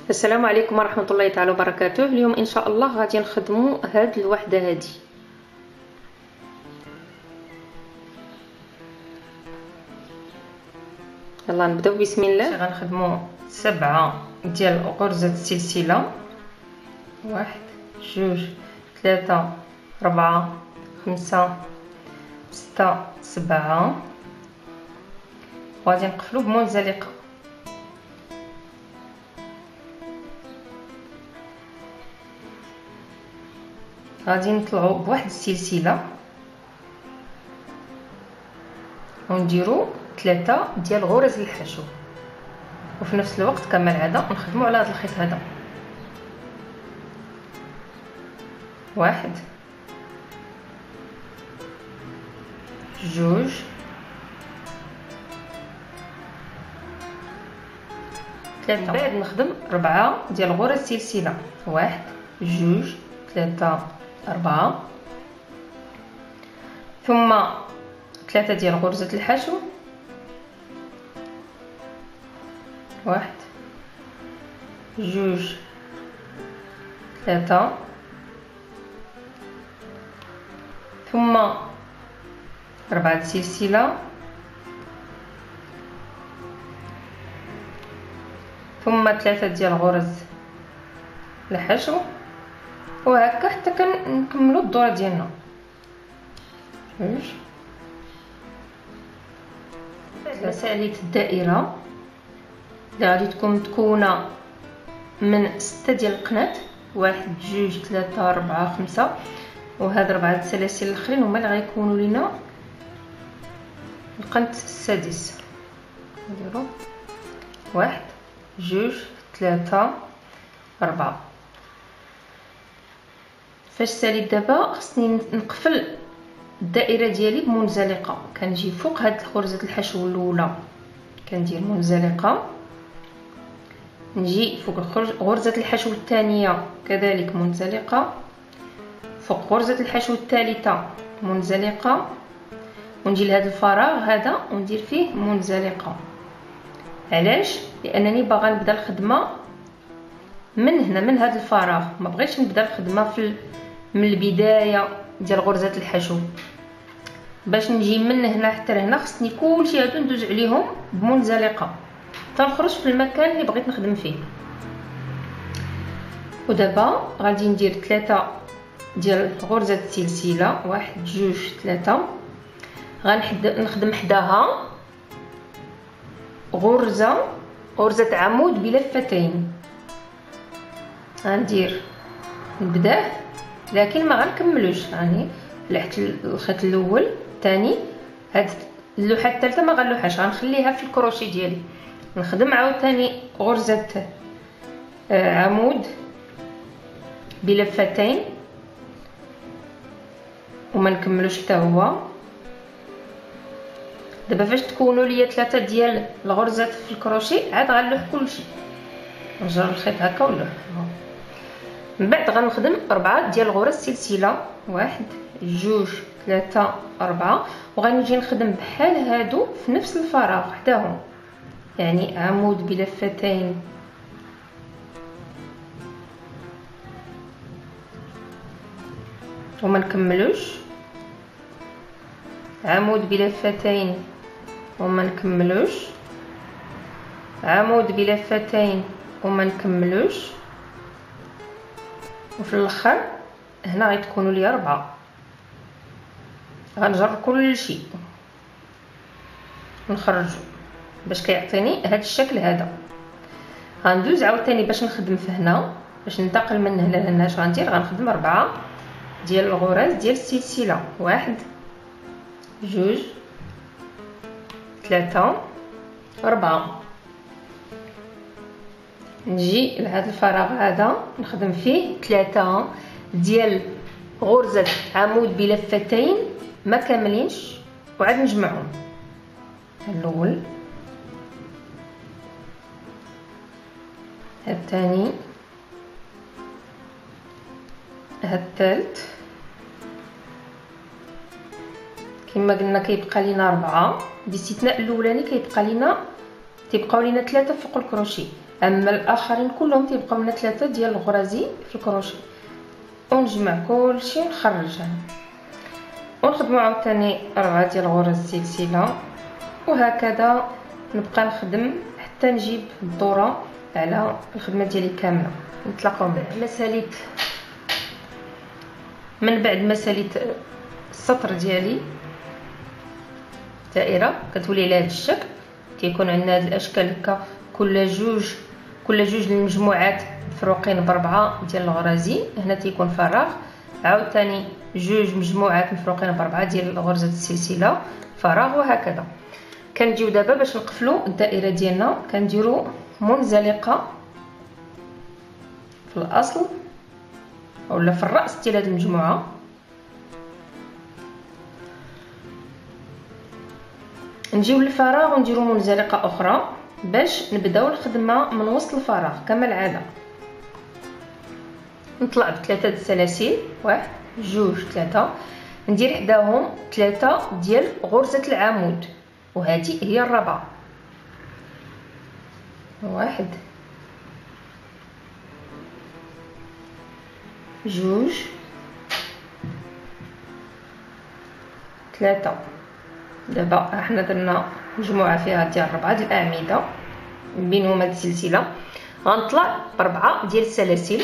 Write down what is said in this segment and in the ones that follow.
السلام عليكم ورحمه الله تعالى وبركاته. اليوم ان شاء الله غادي نخدموا هاد الوحده هادي. يلا نبداو بسم الله. غنخدموا 7 ديال غرزه السلسله، 1 2 3 4 5 6 7. وغادي نقفلوا بمنزلقه. غادي نطلعوا بواحد السلسله ونديروا 3 ديال غرز الحشو، وفي نفس الوقت كما العاده نخدموا على هذا الخيط هذا. 1 2 3. بعد نخدم 4 ديال غرز السلسله، 1 2 3 4، ثم 3 ديال غرزة الحشو، 1 2 3، ثم 4 السلسلة، ثم 3 ديال غرز الحشو، وهكا حتى كنكملوا الدوره ديالنا. مسالة الدائره اللي غادي تكون متكونه من 6 ديال القنات، 1 2 3 4 5، وهاد 4 السلاسل الاخرين هما اللي غيكونوا لينا القنت السادس. نديرو 1 2 3 4. فاش ساليت دابا خصني نقفل الدائره ديالي بمنزلقه. كنجي فوق هاد غرزه الحشو الاولى كندير منزلقه، نجي فوق غرزه الحشو الثانيه كذلك منزلقه، فوق غرزه الحشو الثالثه منزلقه، ونجي لهذا الفراغ هذا وندير فيه منزلقه. علاش؟ لانني باغا نبدا الخدمه من هنا، من هذا الفراغ. ما بغيتش نبدا الخدمه من البدايه ديال غرزه الحشو. باش نجي من هنا حتى لهنا خصني كلشي هادو ندوز عليهم بمنزلقه تنخرج في المكان اللي بغيت نخدم فيه. ودابا غادي ندير 3 ديال غرزه السلسله، 1 2 3. غنخدم حداها غرزه عمود بلفتين. غندير نبداه لكن ما غنكملوش، يعني لحت الخيط الاول الثاني، هاد اللوحه الثالثه ما غنلوحهاش، غنخليها في الكروشي ديالي. نخدم عاوتاني غرزه عمود بلفتين وما نكملوش حتى هو. دابا فاش تكونوا ليا 3 ديال الغرزات في الكروشي عاد غنلوح كلشي، نجر الخيط هكا ونلوح. من بعد غنخدم 4 ديال غرز سلسله، 1 2 3 4، وغنجي نخدم بحال هادو في نفس الفراغ حداهم، يعني عمود بلفتين وما نكملوش، عمود بلفتين وما نكملوش، عمود بلفتين وما نكملوش، وفي الاخر هنا غتكونوا لي 4. غنجر كلشي نخرجو باش كيعطيني هذا الشكل هذا. غندوز عاوتاني باش نخدم في هنا، باش ننتقل من هنا لهنا. اش غندير؟ غنخدم 4 ديال الغرز ديال السلسله، 1 2 3 4. نجي لهذا الفراغ هذا نخدم فيه 3 ديال غرزة عمود بلفتين ما كاملينش، وعاد نجمعهم. الاول، هاد الثاني، هاد الثالث. كما قلنا كيبقى لينا 4 باستثناء الاولاني، تيبقاو لينا 3 فوق الكروشي. اما الاخرين كلهم تيبقاو لنا 3 ديال الغرازي في الكروشي. ونجمع كلشي ونخرجها ونخدموا عاوتاني 4 ديال الغرز السلسله، وهكذا نبقى نخدم حتى نجيب الدوره على الخدمه ديالي كامله. نتلاقاو من بعد ما ساليت السطر ديالي دائره كتولي على هذا الشكل. كيكون عندنا هاد الاشكال هكا كل جوج المجموعات مفروقين ب4 ديال الغرازي. هنا تيكون فراغ، عاوتاني جوج مجموعات مفروقين ب4 ديال غرزه السلسله فراغ، وهكذا. كنجيو دابا باش نقفلوا الدائره ديالنا كنديروا منزلقه في الاصل اولا في الراس ديال هذه المجموعه. نجيو للفراغ ونديروا منزلقه اخرى باش نبداو الخدمه من وسط الفراغ كما العاده. نطلع بثلاثه السلاسل، 1 2 3، ندير حداهم 3 ديال غرزه العمود، وهذه هي الرابعه. 1 2 3. دابا حنا درنا مجموعه فيها ديال 4 ديال الاعمده بينهم هاد السلسله. غنطلع ب4 ديال السلاسل،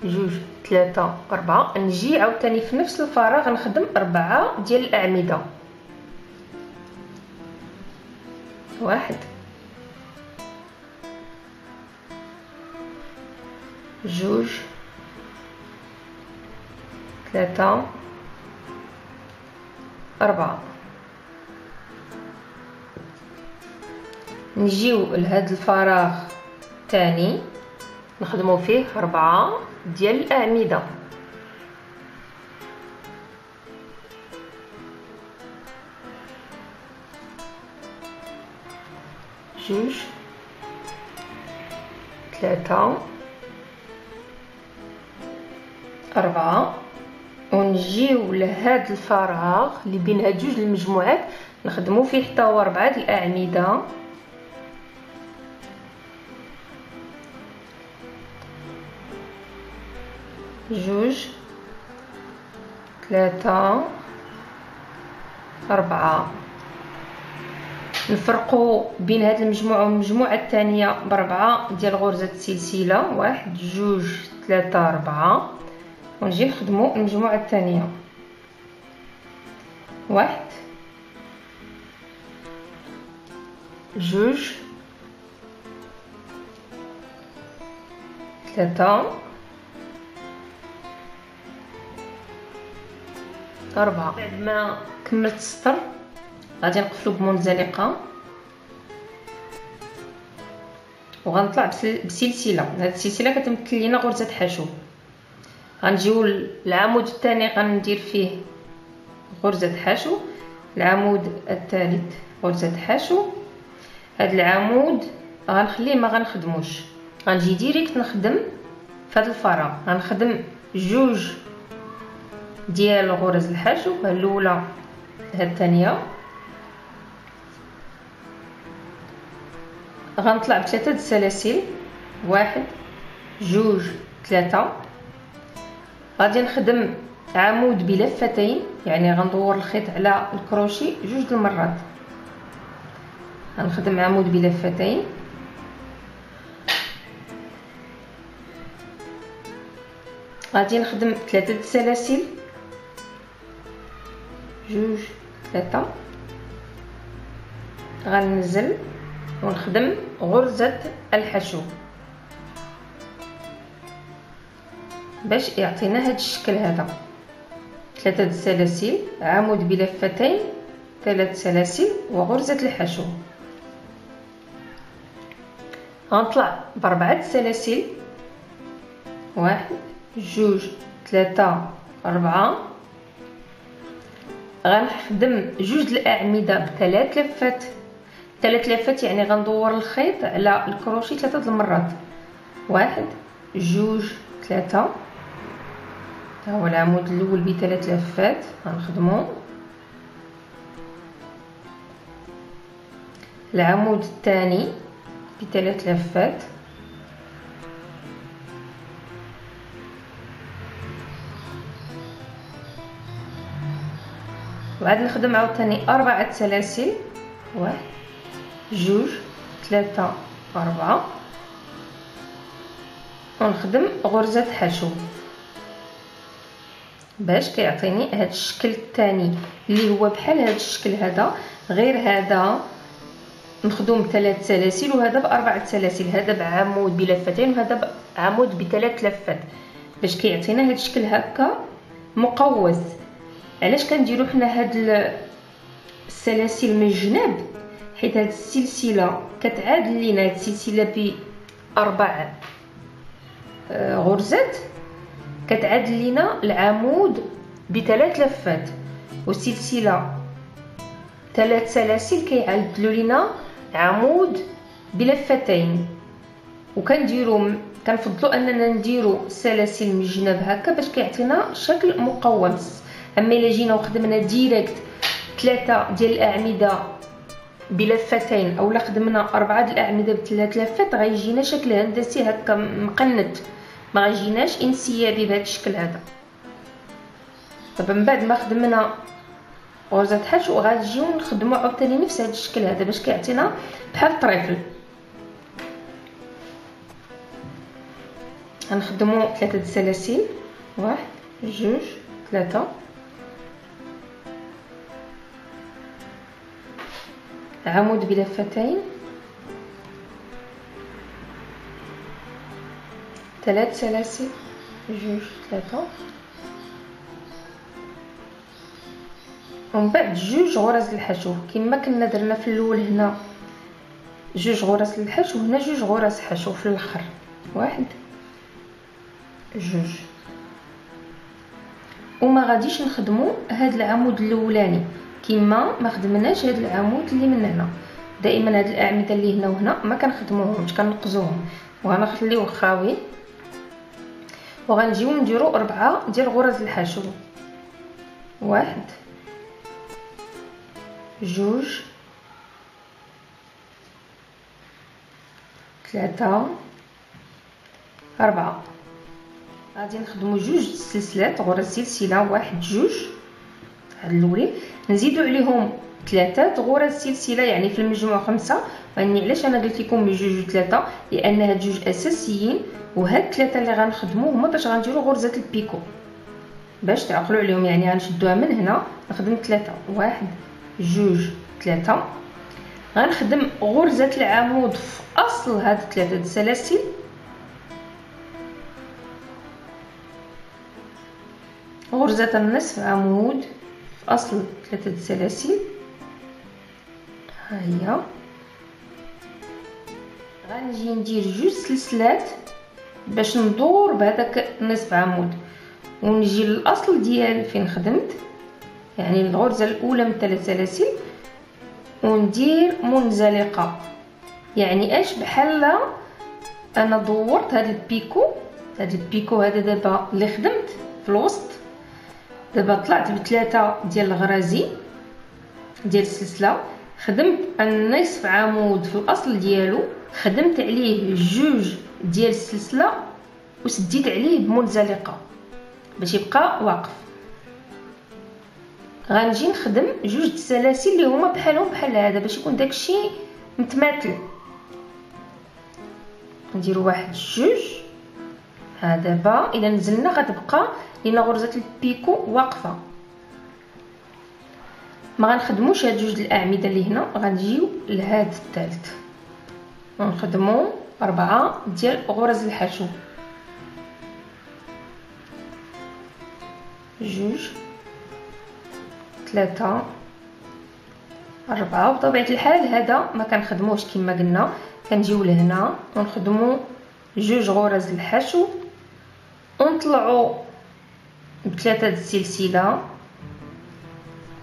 2 3 4. نجي عاوتاني في نفس الفراغ نخدم 4 ديال الاعمده، 1 2 3 4. نجيو لهذا الفراغ الثاني نخدموا فيه 4 ديال الاعمده، 2 3 4. ونجيو لهذا الفراغ اللي بين هاد جوج المجموعات نخدموا فيه حتى هو 4 د الاعمده، 2 3 4. نفرقوا بين هاد المجموعه والمجموعه الثانيه ب4 ديال غرزه السلسله، 1 2 3 4. ونجي نخدموا المجموعه الثانيه، 1 2 3 4. بعد ما كملت السطر غادي نقفلو بمنزلقه وغنطلع بسلسله. هاد السلسله كتمثل لينا غرزه حشو. غنجيو للعمود الثاني غندير فيه غرزه حشو، العمود الثالث غرزه حشو. هاد العمود غنخليه ما غنخدموش، غنجي ديريكت نخدم في هذا الفراغ. غنخدم 2 ديال غرز الحشو، الاولى هاد الثانيه. غنطلع ب3 السلاسل، 1 2 3. غادي نخدم عمود بلفتين، يعني غندور الخيط على الكروشي 2 المرات. غنخدم عمود بلفتين، غادي نخدم 3 السلاسل، 2 3. غننزل ونخدم غرزة الحشو باش يعطينا هاد الشكل هذا. 3 السلاسل، عمود بلفتين، 3 سلاسل وغرزة الحشو. غنطلع ب4 السلاسل، 1 2 3 4. غنخدم 2 الاعمده ب3 لفات. 3 لفات يعني غندور الخيط على الكروشي 3 المرات، 1 2 3. ها هو العمود الاول ب3 لفات غنخدمو. العمود الثاني ب3 لفات. وعاد نخدم عاوتاني 4 سلاسل، 1 2 3 4، ونخدم غرزة حشو باش كيعطيني هذا الشكل الثاني اللي هو بحال هذا الشكل هذا، غير هذا مخدوم 3 سلاسل وهذا ب4 سلاسل، هذا بعمود بلفتين وهذا بعمود ب3 لفات، باش كيعطينا هذا الشكل هكا مقوس. علاش كنديروا حنا هاد السلاسل من الجناب؟ حيت هاد السلسله كتعادل لينا هاد السلسله ب4 غرزات، كتعادل لينا العمود ب3 لفات، والسلسله 3 سلاسل كيعادلوا لينا عمود بلفتين. كنفضلوا اننا نديروا سلاسل من الجناب هكا باش كيعطينا شكل مقوس. اما الا جينا وخدمنا ديريكت 3 ديال الاعمده بلفتين اولا خدمنا 4 ديال الاعمده ب3 لفات، غيجينا شكل هندسي هكا مقنت، ما غيجيناش انسيابي بهذا الشكل هذا. طبعا من بعد ما خدمنا غرزه حشو غنجيو نخدموا عاوتاني نفس هذا الشكل هذا باش كيعطينا بحال الطريفل. غنخدموا 3 السلاسل، 1 2 3، عمود بلفتين، 3 سلاسل، 2 3، ومن بعد 2 غرز الحشو كما كنا درنا في الاول. هنا 2 غرز الحشو، هنا 2 غرز حشو في الاخر، 1 2. وما غاديش نخدموا هذا العمود الاولاني كما ما خدمناش هذا العمود اللي من هنا. دائما هاد الاعمده اللي هنا وهنا ما كنخدموهمش، كنقزوهم وغنخليوه خاوي. وغنجيو نديروا 4 ديال غرز الحشو، 1 2 3 4. غادي نخدموا 2 سلسلات غرز سلسله، 1 2 هاد الاولين، نزيدوا عليهم 3 غرز سلسله، يعني في المجموع 5. يعني علاش انا قلت لكم 2 و 3؟ لان هاد 2 اساسيين، وهاد 3 اللي غنخدموا هما باش غنديروا غرزه البيكو باش تعقلوا عليهم. يعني غنشدوها من هنا نخدم 3، 1 2 3. غنخدم غرزه العمود في اصل هاد 3 السلاسل، غرزه النصف عمود في اصل 3 السلاسل، ها هي. غنجي ندير 2 سلسلات باش ندور بهذاك نصف عمود، ونجي للاصل ديال فين خدمت، يعني الغرزه الاولى من 3 سلاسل، وندير منزلقه. يعني اش بحال انا دورت هذا البيكو، هذا البيكو هذا دابا اللي خدمت في الوسط، دابا طلعت ب3 ديال الغرازي ديال السلسله، خدمت النصف عمود في الاصل ديالو، خدمت عليه 2 ديال السلسله وسديت عليه بمنزلقه باش يبقى واقف. غنجي نخدم 2 السلاسل اللي هما بحالهم بحال هذا باش يكون داكشي متماثل. نديروا 1 2. ها دابا الا نزلنا غتبقى لينا غرزه البيكو واقفه. ما غنخدموش هاد 2 الاعمده اللي هنا، غنجيو لهاد الثالث ونخدموا 4 ديال غرز الحشو، 2 3 4. بطبيعه الحال هذا ما كنخدموش كما قلنا، كنجيو لهنا ونخدموا 2 غرز الحشو ونطلعوا ب3 د السلسله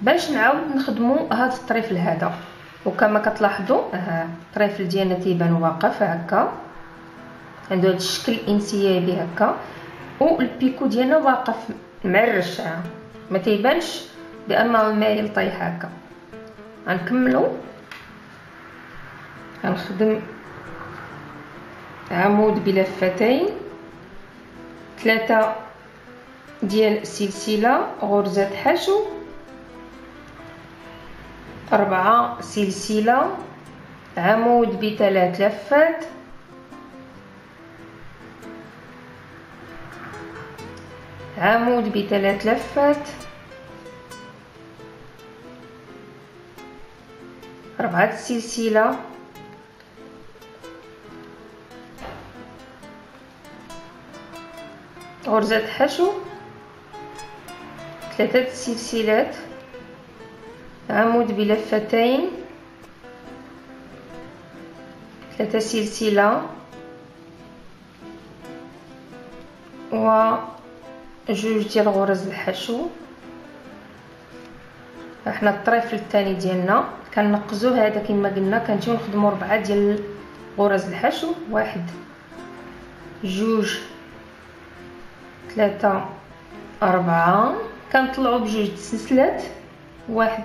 باش نعاود نخدموا هذا الطريفل هذا. وكما كتلاحظوا الطريفل ديالنا تيبان واقف هكا، عنده هذا الشكل انسيابي هكا، والبيكو ديالنا واقف معرش، ما تيبانش بانه المايل طايح هكا. غنكملوا، غنخدم عمود بلفتين، 3 ديال سلسلة غرزة حشو، 4 سلسلة، عمود ب3 لفات، عمود ب3 لفات، 4 سلسلة، غرزة حشو، 3 سلسلات، عمود بلفتين، 3 سلسلة، و جوج ديال غرز الحشو. احنا الطريفل الثاني ديالنا كننقزوه هذا كما قلنا، كنجيو نخدموا 4 ديال غرز الحشو، 1 2 3 4، كنطلعوا بجوج السلسلات، 1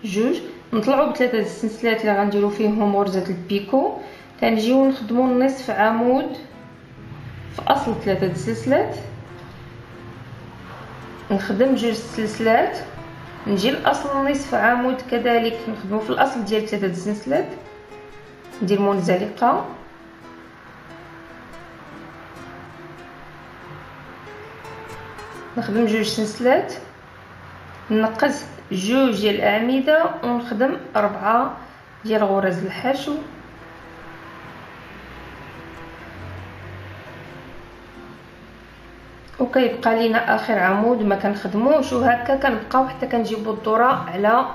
2، نطلعوا ب3 السلسلات اللي غنديروا فيهم غرزه البيكو، كنجيو نخدموا نصف عمود في اصل 3 السلسلات، نخدم جوج السلسلات، نجي لاصل نصف عمود كذلك نخدموا في الاصل ديال 3 السلسلات، ندير منزلقه، نخدم جوج سلسلات، نقص جوج ديال الاعمده ونخدم 4 ديال غرز الحشو، وكيبقى لينا اخر عمود ما كنخدموش، وهكا كنبقاو حتى كنجيبوا الذره على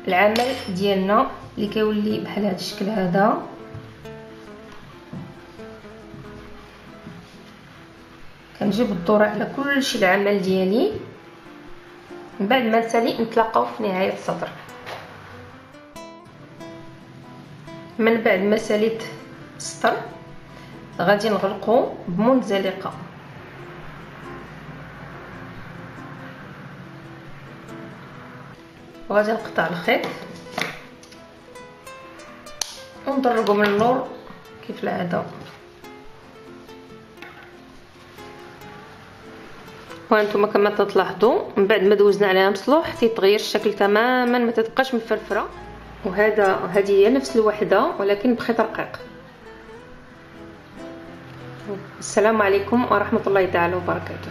العمل ديالنا اللي كيولي بحال هذا الشكل هذا. كنجيب الذره على كلشي العمل ديالي. من بعد ما نسالي نتلاقاو في نهايه السطر. من بعد ما ساليت السطر غادي نغلقو بمنزلقه، وغادي نقطع الخيط وندرجو من اللور كيف العاده. وانتم كما تلاحظوا من بعد ما دوزنا عليها مصلوح تيتغير الشكل تماما، ما تبقاش مفرفره. هذه هي نفس الوحده ولكن بخيط رقيق. السلام عليكم ورحمه الله تعالى وبركاته.